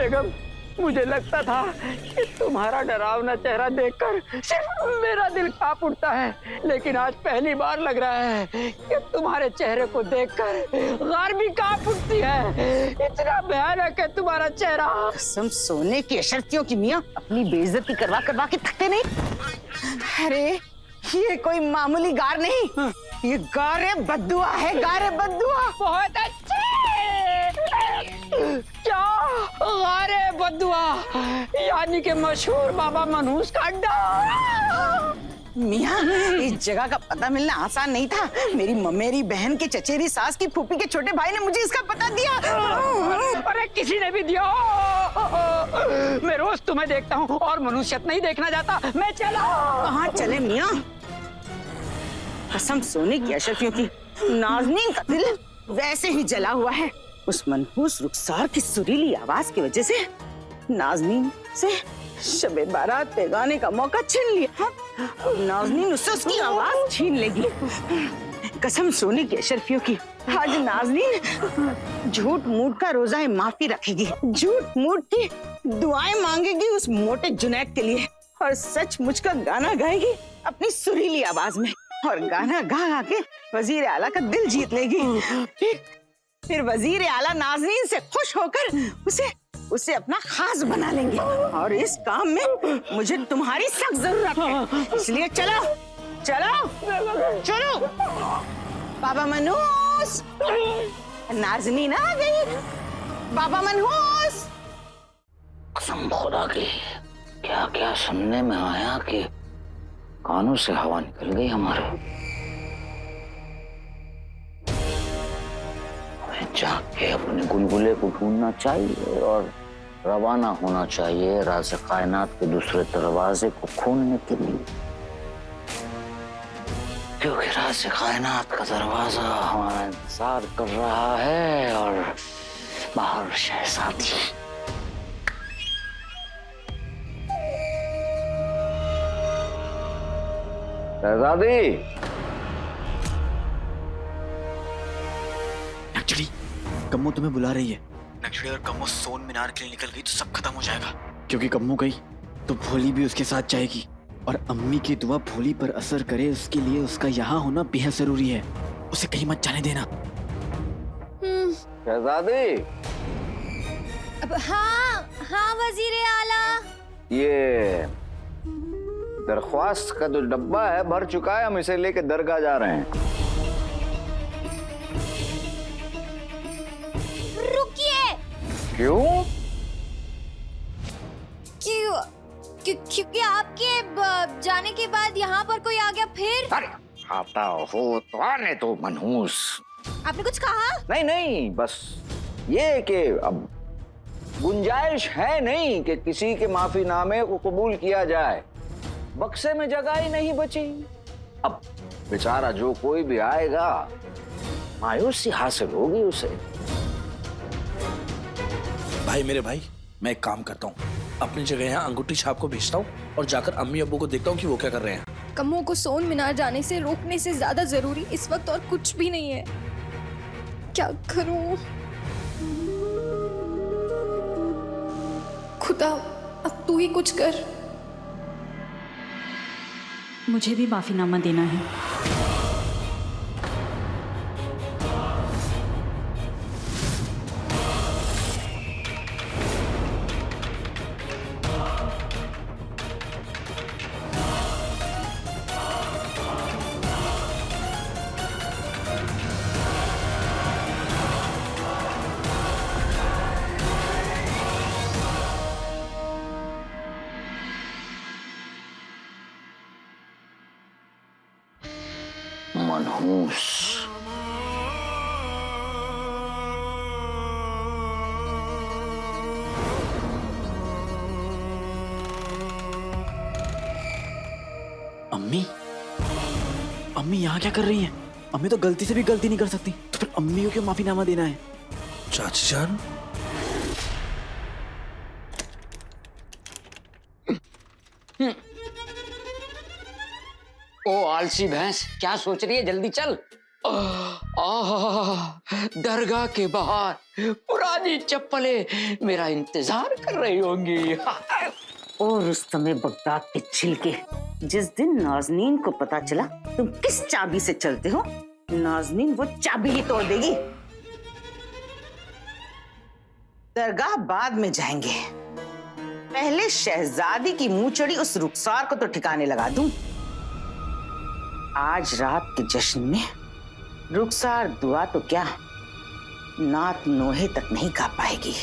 बेगम, मुझे लगता था कि तुम्हारा डरावना चेहरा देखकर सिर्फ मेरा दिल कांप उठता है, लेकिन आज पहली बार लग रहा है कि तुम्हारे चेहरे को देखकर गार भी कांप उठती है। इतना भयानक है तुम्हारा चेहरा। कसम सोने की अशर्फियों की मियां, अपनी बेइज्जती करवा करवा के थकते नहीं। अरे ये कोई मामूली गार नहीं, ये गारे बद्दुआ है, गारे बद्दुआ। बहुत अच्छे। क्या गारे बद्दुआ, यानी कि मशहूर बाबा मनहूस का अड्डा। मियां, इस जगह का पता मिलना आसान नहीं था। मेरी बहन के चचेरी सास की फूफी के छोटे भाई ने मुझे इसका पता दिया। अरे किसी ने भी दिया। मैं रोज तुम्हें देखता हूँ और मनुष्यत नहीं देखना जाता। मैं चला। कहाँ चले मियां? कसम सोने की अशर्फियों की, नाज़नीन का दिल वैसे ही जला हुआ है। उस मनहूस रुखसार की सुरीली आवाज की वजह से नाज़नीन से शबे बारात पे गाने का मौका छीन लिया। नाज़नीन उससे उसकी आवाज छीन लेगी। कसम सोने की अशर्फियों की, आज नाज़नीन झूठ मूठ का रोज़ा माफी रखेगी, झूठ मूठ की दुआएं मांगेगी उस मोटे जुनैद के लिए, और सच मुझ का गाना गाएगी अपनी सुरीली आवाज में, और गाना गा गा के वजीर आला का दिल जीत लेगी। फिर वजीर आला नाज़नीन से खुश होकर उसे अपना खास बना लेंगे, और इस काम में मुझे तुम्हारी सख्त जरूरत है। इसलिए चलो चलो चलो। बाबा मनहूस, नाज़नीन आ गई। बाबा मनहूस। कसम खुदा की, क्या क्या सुनने में आया कि कानों से हवा निकल गई हमारे। हमें जाग के अपने गुलगुले को ढूंढना चाहिए और रवाना होना चाहिए राज़ कायनात के दूसरे दरवाजे को खोलने के लिए, क्योंकि राज़ कायनात का दरवाजा हमारा इंतजार कर रहा है और बाहर शहजादी। शहजादी, नक्चड़ी, कम्मो तुम्हें बुला रही है। नक्चड़ी, अगर कम्मो सोन मीनार के लिए निकल गई तो सब खत्म हो जाएगा, क्योंकि कम्मो गई तो भोली भी उसके साथ जाएगी, और अम्मी की दुआ भोली पर असर करे उसके लिए उसका यहाँ होना बेहद जरूरी है। उसे कहीं मत जाने देना। शहजादी। अब हाँ वजीर आला। ये दरख्वास्त का जो डब्बा है भर चुका है, हम इसे लेके दरगाह जा रहे हैं। रुकिए। क्यों? क्योंकि आपके जाने के बाद यहाँ पर कोई आ गया फिर। अरे आता हो तो आने तो मनहूस। आपने कुछ कहा? नहीं, बस ये कि अब गुंजाइश है नहीं कि किसी के माफीनामे को कबूल किया जाए। बक्से में जगह ही नहीं बची। अब बेचारा जो कोई भी आएगा मायूसी हासिल होगी उसे। भाई मेरे भाई, मैं एक काम करता हूँ, अपनी जगह यहाँ अंगूठी छाप को भेजता हूँ और जाकर अम्मी अब्बू को देखता हूँ कि वो क्या कर रहे हैं। कम्मो को सोन मीनार जाने से रोकने से ज्यादा जरूरी इस वक्त और कुछ भी नहीं है। क्या करूं? खुदा, अब तू ही कुछ कर। मुझे भी माफीनामा देना है। मनहूस, अम्मी, अम्मी यहाँ क्या कर रही हैं? अम्मी तो गलती से भी गलती नहीं कर सकती, तो फिर अम्मी को क्यों माफीनामा देना है? चाची जान, ओ आलसी भैंस, क्या सोच रही है? जल्दी चल। दरगाह के बाहर पुरानी चप्पलें मेरा इंतजार कर रही होंगी। और उस समय बगदाद के छिलके, जिस दिन नाज़नीन को पता चला तुम किस चाबी से चलते हो, नाज़नीन वो चाबी ही तोड़ देगी। दरगाह बाद में जाएंगे, पहले शहजादी की मुंह चढ़ी उस रुखसार को तो ठिकाने लगा दूं। आज रात के जश्न में रुखसार दुआ तो क्या, नात नोहे तक नहीं गा पाएगी।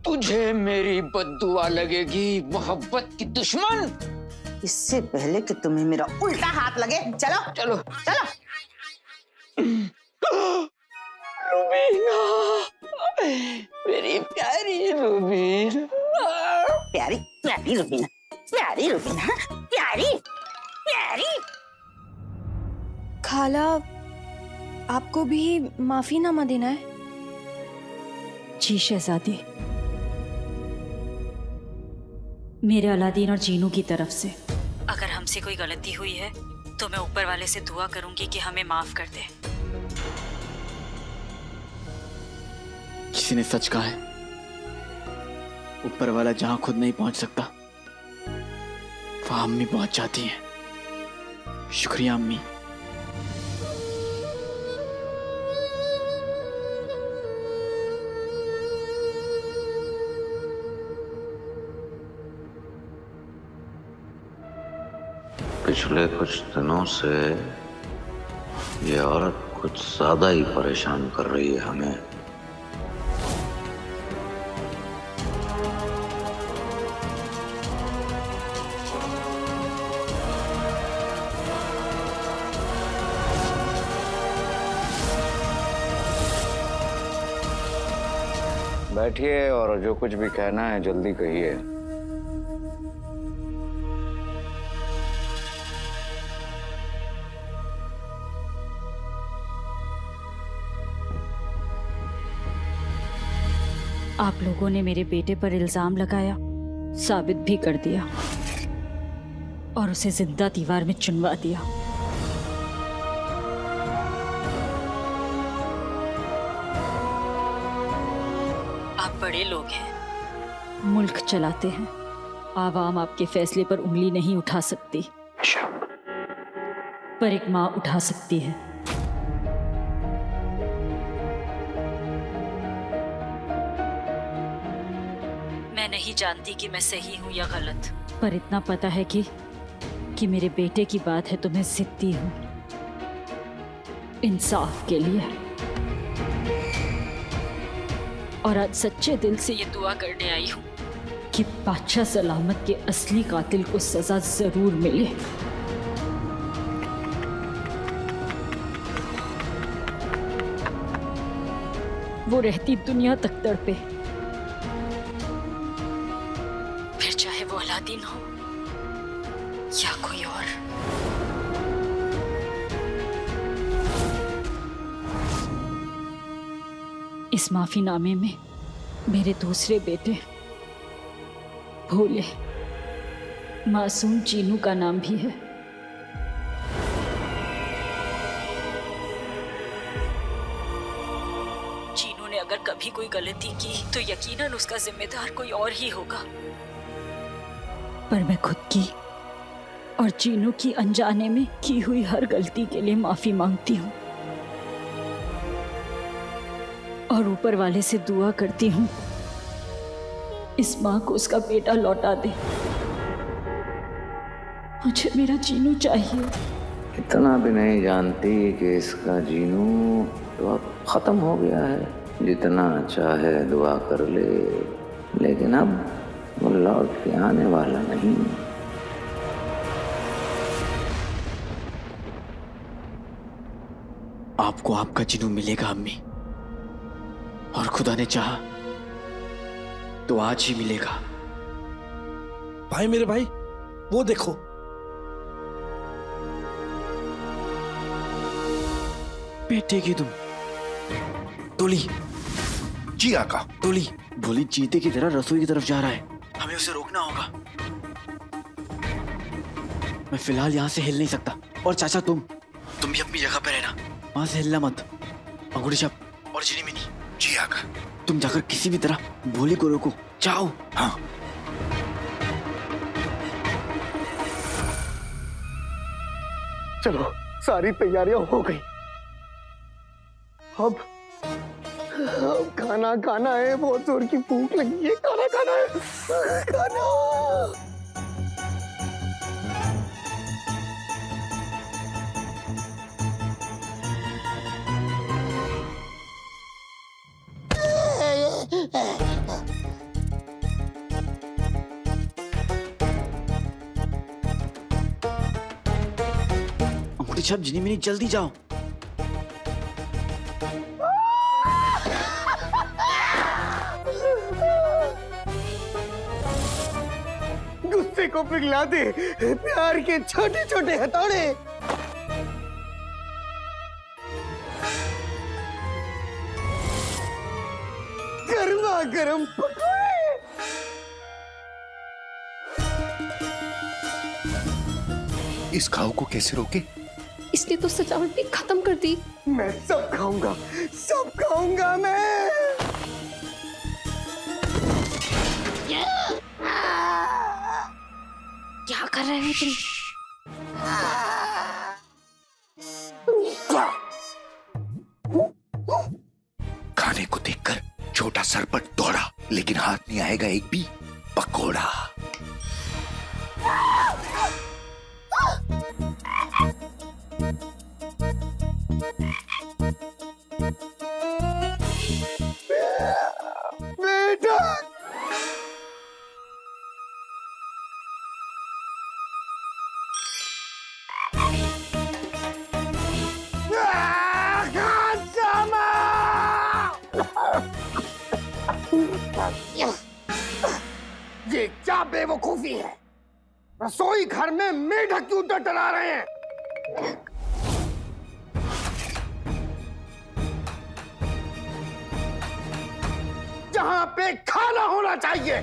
तुझे मेरी बद्दुआ लगेगी, मोहब्बत की दुश्मन। इससे पहले कि तुम्हें मेरा उल्टा हाथ लगे, चलो चलो चलो। रुबीना, मेरी प्यारी रुबीना। प्यारी प्यारी रुबीना, प्यारी रुबीना, प्यारी प्यारी। खाला, आपको भी माफीनामा देना है? जी शहजादी, मेरे अलादीन और जीनू की तरफ से अगर हमसे कोई गलती हुई है तो मैं ऊपर वाले से दुआ करूंगी कि हमें माफ कर दे। किसी ने सच कहा है, ऊपर वाला जहां खुद नहीं पहुंच सकता वहां अम्मी पहुंच जाती हैं। शुक्रिया अम्मी। पिछले कुछ दिनों से ये औरत कुछ ज्यादा ही परेशान कर रही है हमें। बैठिए और जो कुछ भी कहना है जल्दी कहिए। आप लोगों ने मेरे बेटे पर इल्जाम लगाया, साबित भी कर दिया और उसे जिंदा दीवार में चुनवा दिया। आप बड़े लोग हैं, मुल्क चलाते हैं, आवाम आपके फैसले पर उंगली नहीं उठा सकती, पर एक माँ उठा सकती है। मैं नहीं जानती कि मैं सही हूं या गलत, पर इतना पता है कि मेरे बेटे की बात है तो मैं जिद्दी हूं, इंसाफ के लिए। और आज सच्चे दिल से ये दुआ करने आई हूं कि बादशाह सलामत के असली कातिल को सजा जरूर मिले। वो रहती दुनिया तक तड़पे, फिर चाहे वो अलादीन हो या कोई और। इस माफीनामे में मेरे दूसरे बेटे भोले मासूम चीनू का नाम भी है। चीनू ने अगर कभी कोई गलती की तो यकीनन उसका जिम्मेदार कोई और ही होगा, पर मैं खुद की और चीनू की अनजाने में की हुई हर गलती के लिए माफी मांगती हूँ और ऊपर वाले से दुआ करती हूँ इस माँ को उसका बेटा लौटा दे। मुझे मेरा जीनू चाहिए। इतना भी नहीं जानती कि इसका जीनू तो अब खत्म हो गया है। जितना चाहे दुआ कर ले, लेकिन अब वो लौट के आने वाला नहीं। आपको आपका जीनू मिलेगा अम्मी, और खुदा ने चाहा तो आज ही मिलेगा। भाई मेरे भाई, वो देखो। बेटे की तुम टोली। जी आका। टोली भोली चीते की तरह रसोई की तरफ जा रहा है, हमें उसे रोकना होगा। मैं फिलहाल यहाँ से हिल नहीं सकता। और चाचा तुम भी अपनी जगह पर रहना, वहां से हिलना मत। अंगूठी छाप और झिनी मिनी, जी आका। तुम जाकर किसी भी तरह भोली को रोको। जाओ। हाँ। चलो, सारी तैयारियां हो गई। अब खाना खाना है, बहुत जोर की भूख लगी है, खाना खाना है, खाना। अंगूठी छाप झिनी मिनी, जल्दी जाओ। गुस्से को पिघला दे प्यार के छोटे छोटे हथौड़े। गर्मा गर्म पकौड़े। इस घाव को कैसे रोके? इसने तो सजावट भी खत्म कर दी। मैं सब खाऊंगा मैं। क्या कर रहे हो तुम? खाने को देखकर छोटा सरपट दौड़ा, लेकिन हाथ नहीं आएगा एक भी पकोड़ा। बेटा, ये क्या बेवकूफी है? रसोई घर में मेढक क्यों टटरा रहे हैं? जहां पे खाना होना चाहिए।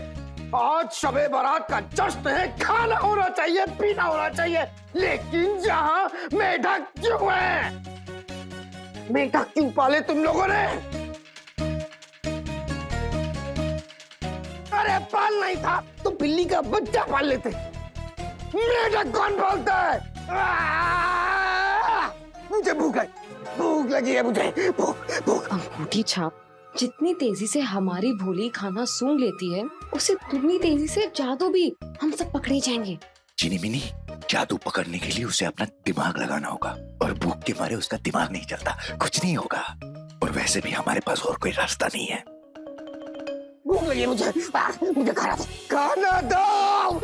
आज शबे बारात का जश्न है, खाना होना चाहिए, पीना होना चाहिए, लेकिन जहां मेढक क्यों है? मेढक क्यों पाले तुम लोगों ने? अरे पाल नहीं था तो बिल्ली का बच्चा पाल लेते। मेढक कौन पालता है? मुझे भूख लगी है, मुझे भूख। अंगूठी छाप, जितनी तेजी से हमारी भोली खाना सूंघ लेती है, उससे दुगनी तेजी से जादू भी हम सब पकड़े जाएंगे। चीनी मिनी, जादू पकड़ने के लिए उसे अपना दिमाग लगाना होगा, और भूख के मारे उसका दिमाग नहीं चलता, कुछ नहीं होगा। और वैसे भी हमारे पास और कोई रास्ता नहीं है। भूख लगी है मुझे खाना दो।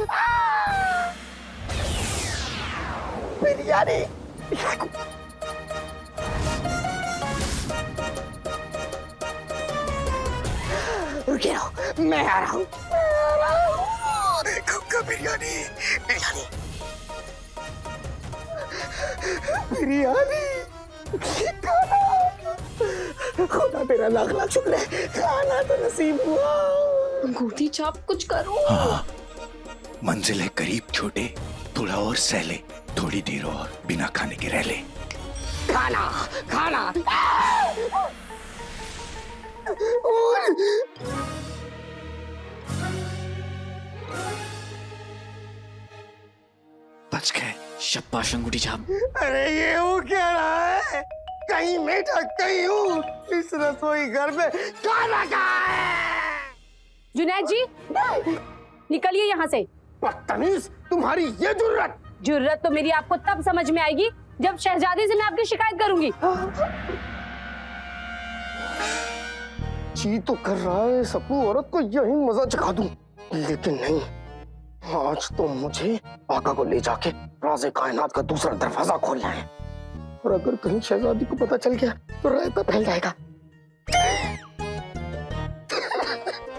बिरयानी। रुके रहो, मैं आ रहा हूँ। खाऊंगा बिरयानी। खाना। खुदा तेरा लाख लाख शुक्र है, खाना तो नसीब हुआ। अंगूठी छाप, कुछ करो। हाँ, मंजिल है करीब छोटे, थोड़ा और सहले, थोड़ी देर और बिना खाने के रह ले। खाना। बच गए। शाबाश अंगूठी छाप। अरे ये हो क्या रहा है? कहीं मेढक कहीं हूँ, इस रसोई घर में खाना कहाँ है? जुनैद जी, निकलिए यहाँ से। बदतमीज, तुम्हारी ये जुर्रत तो मेरी आपको तब समझ में आएगी जब शहजादी से मैं आपकी शिकायत करूंगी। जी तो कर रहा है सपू, औरत को यही मजा चखा दूं, लेकिन नहीं, आज तो मुझे आका को ले जाके राज़े कायनात का दूसरा दरवाजा खोलना है। और अगर कहीं शहजादी को पता चल गया तो रायता फैल जाएगा।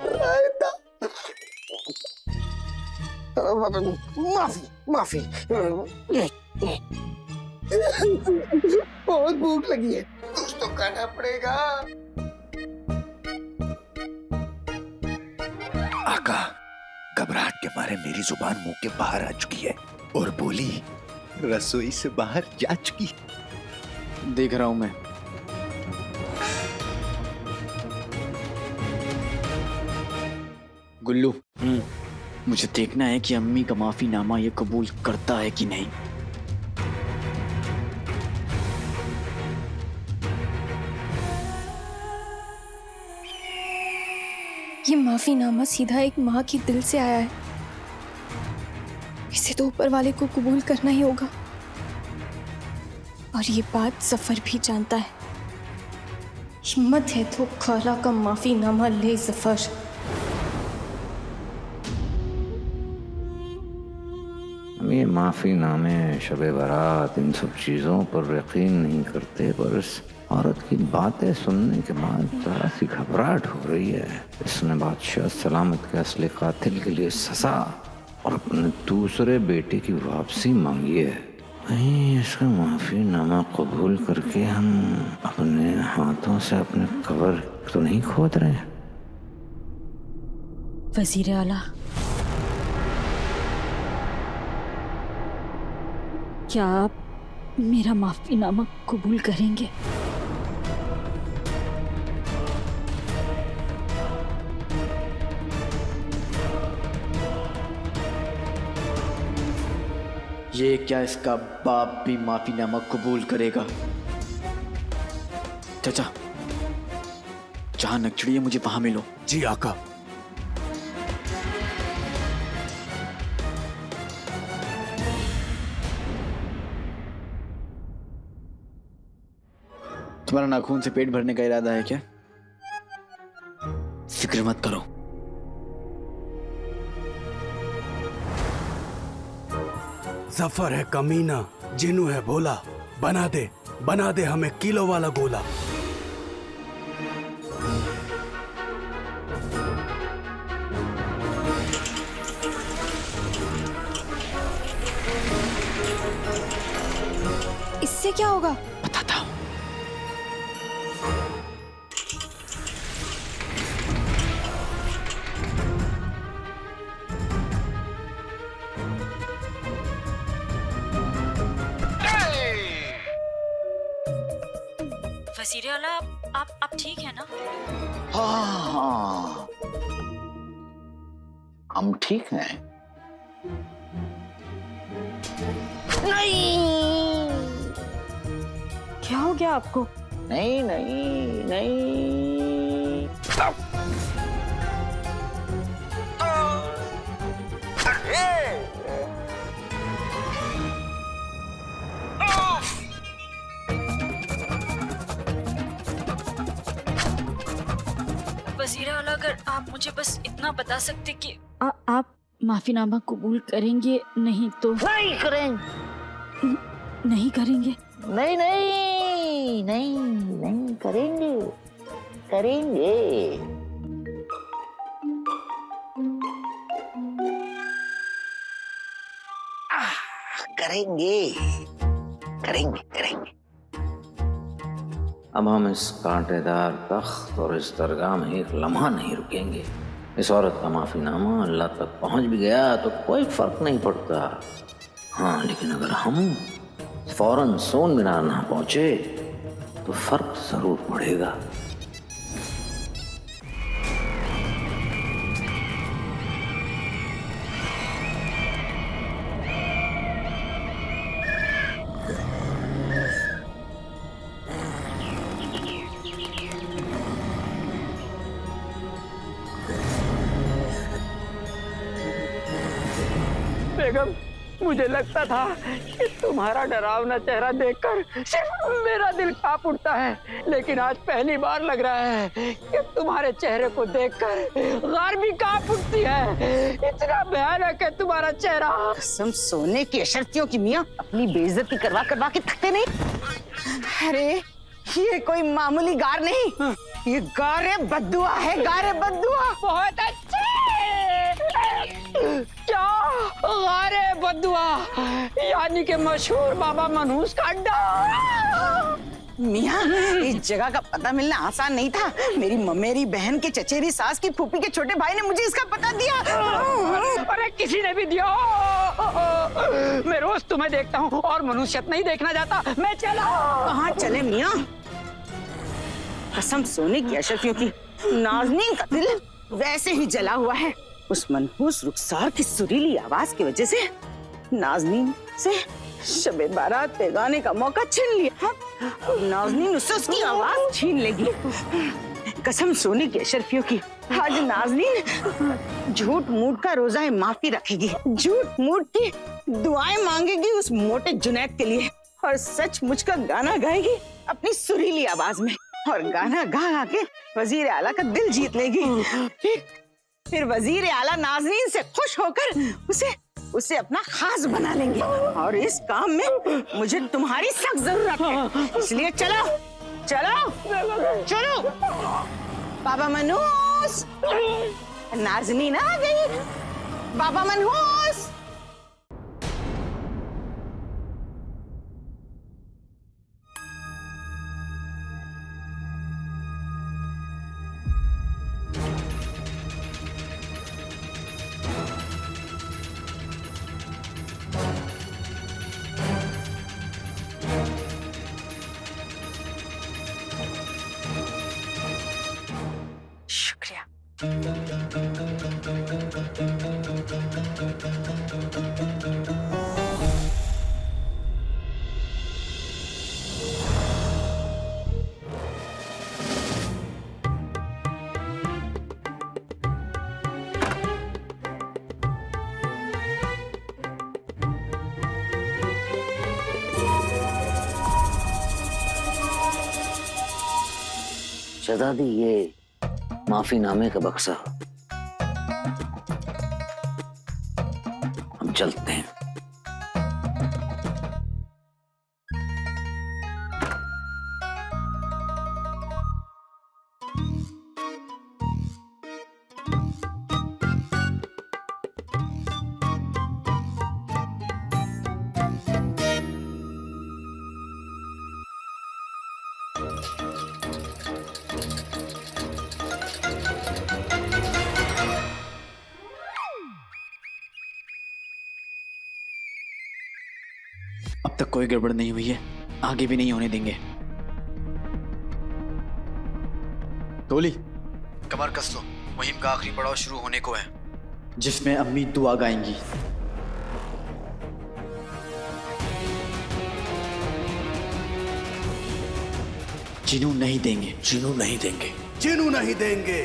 रायता। माफी। बहुत भूख लगी है, कुछ तो खाना पड़ेगा। आका, घबराहट के मारे मेरी जुबान मुंह के बाहर आ चुकी है और बोली रसोई से बाहर जा चुकी। देख रहा हूं मैं। गुल्लू, मुझे देखना है कि अम्मी का माफीनामा ये कबूल करता है कि नहीं। ये माफीनामा सीधा एक माँ के दिल से आया है। इसे तो ऊपर वाले को कबूल करना ही होगा। और ये बात जफर भी जानता है। हिम्मत है तो खाला का माफीनामा ले जफर। हम ये माफीनामे, शबे बारात, इन सब चीजों पर यकीन नहीं करते, पर इस औरत की बातें सुनने के बाद जरा सी घबराहट हो रही है। इसने बादशाह सलामत के असली कातिल के लिए सजा और अपने दूसरे बेटे की वापसी मांगी है। कहीं इसका माफीनामा कबूल करके हम अपने हाथों से अपने कब्र तो नहीं खोद रहे? वजीर आला, क्या आप मेरा माफीनामा कबूल करेंगे? ये क्या इसका बाप भी माफीनामा कबूल करेगा? चाचा, जहां नक्चड़ी है मुझे वहां मिलो। जी आका। तुम्हारा नाखून से पेट भरने का इरादा है क्या? फिक्र मत करो। जफर है कमीना, जिन्नू है भोला, बना दे हमें किलो वाला गोला। इससे क्या होगा? बताता हूं। वजीर आला, आप ठीक है ना? हाँ, हम ठीक हैं। नहीं, क्या हो गया आपको? नहीं नहीं नहीं। वजीर आला, अगर आप मुझे बस इतना बता सकते कि आप माफीनामा कबूल करेंगे, नहीं तो नहीं करेंगे। नहीं करेंगे? नहीं नहीं नहीं नहीं करेंगे, करेंगे। करेंगे करेंगे करेंगे। अब हम इस कांटेदार तख्त और इस दरगाह में एक लम्हा नहीं रुकेंगे। इस औरत का माफीनामा अल्लाह तक पहुंच भी गया तो कोई फर्क नहीं पड़ता। हाँ, लेकिन अगर हम फौरन सोन मीनार ना पहुंचे तो फर्क जरूर पड़ेगा। बेगम, मुझे लगता था कि तुम्हारा डरावना चेहरा देखकर सिर्फ मेरा दिल कांप उठता है, लेकिन आज पहली बार लग रहा है कि तुम्हारे चेहरे को देखकर गार भी कांप उठती है। इतना भयानक है तुम्हारा चेहरा। कसम सोने की अशर्तियों की मियाँ, अपनी बेइज्जती करवा करवा के थकते नहीं। अरे ये कोई मामूली गार नहीं, ये गारे बद्दुआ है, गारे बद्दुआ। बहुत अच्छे। क्या गारे बद्दुआ, यानी कि मशहूर बाबा मनहूस का अड्डा। मियाँ, इस जगह का पता मिलना आसान नहीं था। मेरी बहन के चचेरी सास की फूफी के छोटे भाई ने मुझे इसका पता दिया। अरे किसी ने भी दिया। मैं रोज तुम्हें देखता हूँ और मनुष्यत नहीं देखना चाहता। मैं चला। कहाँ चले मियाँ? कसम सोने की अशरफियों की, नाज़नीन का दिल वैसे ही जला हुआ है। उस मनहूस रुखसार की सुरीली आवाज की वजह से नाज़नीन से शबे बारात पे गाने का मौका छीन लिया। नाज़नीन उससे उसकी आवाज छीन लेगी। कसम सोने की अशरफियों की, आज नाज़नीन झूठ मूठ का रोज़ा माफी रखेगी, झूठ मूठ की दुआएं मांगेगी उस मोटे जुनैद के लिए, और सच मुझ का गाना गाएगी अपनी सुरीली आवाज में, और गाना गा गा के वजीर आला का दिल जीत लेगी। फिर वजीर आला नाज़नीन से खुश होकर उसे अपना खास बना लेंगे, और इस काम में मुझे तुम्हारी सख्त जरूरत है। इसलिए चलो चलो चलो। बाबा मनहूस, नाज़नीन आ गई। बाबा मनहूस। शुक्रिया। शहजादी, ये माफीनामे का बक्सा, हम चलते हैं। अब तक कोई गड़बड़ नहीं हुई है, आगे भी नहीं होने देंगे। टोली, कमर कस लो, मुहिम का आखिरी पड़ाव शुरू होने को है, जिसमें अम्मी दुआ गाएंगी। जीनू नहीं देंगे, जीनू नहीं देंगे।